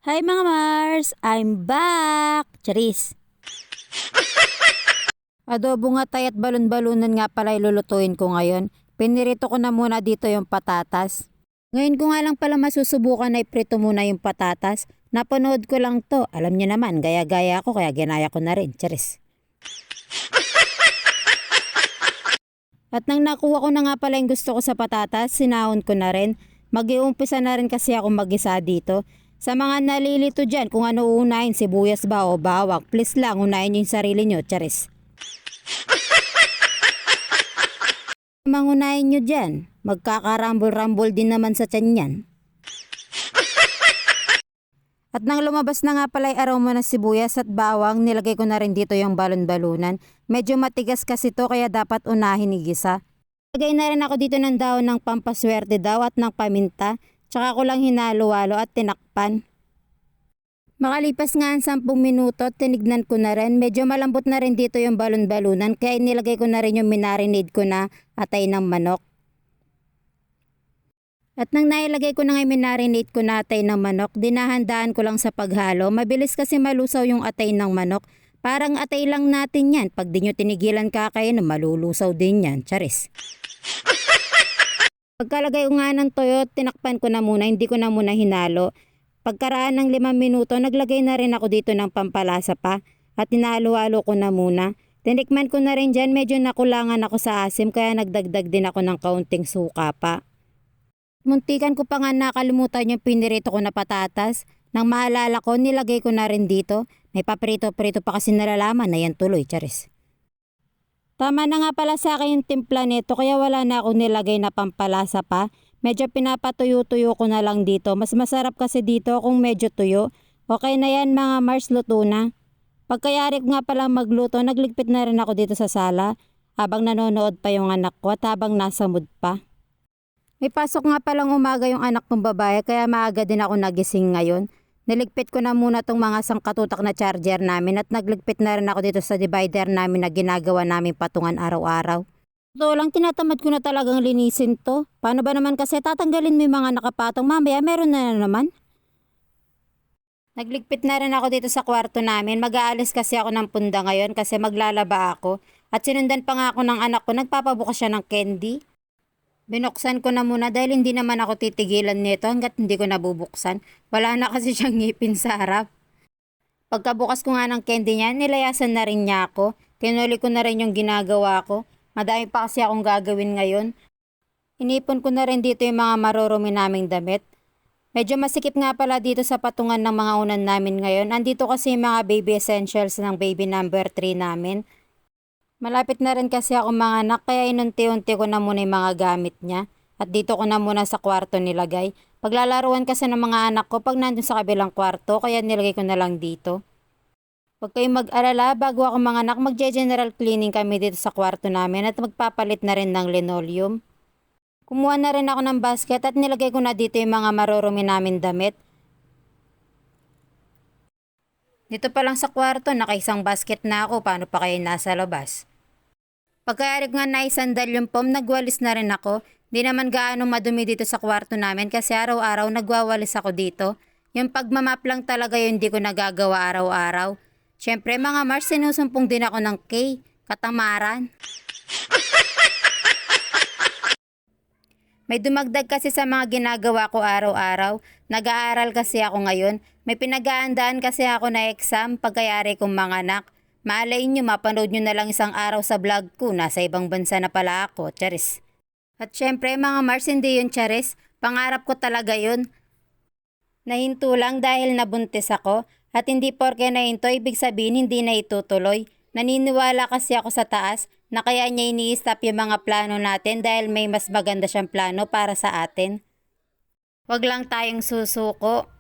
Hi mga Mars! I'm back! Charis! Adobo nga tay at balon-balunan nga pala ilulutuin ko ngayon. Pinirito ko na muna dito yung patatas. Ngayon ko nga lang pala masusubukan na iprito muna yung patatas. Napanood ko lang to. Alam niyo naman, gaya-gaya ko kaya ginaya ko na rin. Charis! At nang nakuha ko na nga pala yung gusto ko sa patatas, sinahon ko na rin. Mag-iumpisa na rin kasi ako mag-isa dito. Sa mga nalilito dyan, kung ano unahin, sibuyas ba o bawang, please lang, unahin nyo yung sarili nyo, Charis. Mangunahin nyo dyan, magkakarambol-rambol din naman sa tiyan yan. At nang lumabas na nga pala yung aroma ng sibuyas at bawang, nilagay ko na rin dito yung balon-balunan. Medyo matigas kasi to kaya dapat unahin igisa. Lagay na rin ako dito ng dahon ng pampaswerte daw at ng paminta. Tsaka ko lang hinalo-halo at tinakpan. Makalipas nga ang 10 minuto, tinignan ko na rin. Medyo malambot na rin dito yung balon-balunan kaya nilagay ko na rin yung minarinade ko na atay ng manok. At nang nailagay ko na nga yung minarinade ko na atay ng manok, dinahandaan ko lang sa paghalo. Mabilis kasi malusaw yung atay ng manok. Parang atay lang natin yan. Pag di nyo tinigilan kakain, malulusaw din yan. Charis! Pagkalagay ko nga ng toyo, tinakpan ko na muna, hindi ko na muna hinalo. Pagkaraan ng 5 minuto, naglagay na rin ako dito ng pampalasa pa at hinalo-halo ko na muna. Tinikman ko na rin dyan, medyo nakulangan ako sa asim kaya nagdagdag din ako ng kaunting suka pa. Muntikan ko pa nga nakalimutan yung pinirito ko na patatas. Nang maalala ko, nilagay ko na rin dito. May paprito-prito pa kasi nalalaman na yan tuloy, Charis. Tama na nga pala sa akin yung timpla nito kaya wala na ako nilagay na pampalasa pa. Medyo pinapatuyo-tuyo ko na lang dito. Mas masarap kasi dito kung medyo tuyo. Okay na yan mga Mars, luto na. Pagkayari ko nga pala magluto, nagligpit na rin ako dito sa sala. Habang nanonood pa yung anak ko at habang nasa mood pa. May pasok nga palang umaga yung anak kong babae kaya maaga din ako nagising ngayon. Niligpit ko na muna tong mga sangkatutak na charger namin at nagligpit na rin ako dito sa divider namin na ginagawa namin patungan araw-araw. So lang tinatamad ko na talagang linisin to. Paano ba naman kasi tatanggalin mo yung mga nakapatong mamaya meron na naman? Nagligpit na rin ako dito sa kwarto namin. Mag-aalis kasi ako ng punda ngayon kasi maglalaba ako. At sinundan pa nga ako ng anak ko, nagpapabukas siya ng candy. Binuksan ko na muna dahil hindi naman ako titigilan nito hanggat hindi ko nabubuksan. Wala na kasi siyang ngipin sa harap. Pagkabukas ko nga ng candy niya, nilayasan na rin niya ako. Tinuli ko na rin yung ginagawa ko. Madami pa kasi akong gagawin ngayon. Inipon ko na rin dito yung mga marurumi naming damit. Medyo masikip nga pala dito sa patungan ng mga unan namin ngayon. Andito kasi yung mga baby essentials ng baby number 3 namin. Malapit na rin kasi ako mga anak kaya inunti-unti ko na muna yung mga gamit niya. At dito ko na muna sa kwarto nilagay. Paglalaruan kasi ng mga anak ko pag nandun sa kabilang kwarto kaya nilagay ko na lang dito. Huwag kayong mag-alala, bago ako mga anak magje-general cleaning kami dito sa kwarto namin at magpapalit na rin ng linoleum. Kumuha na rin ako ng basket at nilagay ko na dito yung mga marurumi namin damit. Dito pa lang sa kwarto, nakaisang basket na ako, paano pa kayo nasa labas? Pagkayari ko nga naisandal yung pom, nagwalis na rin ako. Di naman gaano madumi dito sa kwarto namin kasi araw-araw nagwawalis ako dito. Yung pagmamap lang talaga yun hindi ko nagagawa araw-araw. Siyempre mga Mars, sinusumpong din ako ng K, katamaran. May dumagdag kasi sa mga ginagawa ko araw-araw. Nag-aaral kasi ako ngayon. May pinag-aandaan kasi ako na exam pagkayari kong mga anak. Malay nyo, mapanood nyo na lang isang araw sa vlog ko. Nasa ibang bansa na pala ako, Charis. At syempre mga Mars, hindi yun Charis. Pangarap ko talaga yun. Nahinto lang dahil nabuntis ako. At hindi porke nahinto, ibig sabihin hindi na itutuloy. Naniniwala kasi ako sa taas na kaya niya ini-stop yung mga plano natin dahil may mas maganda siyang plano para sa atin. Huwag lang tayong susuko.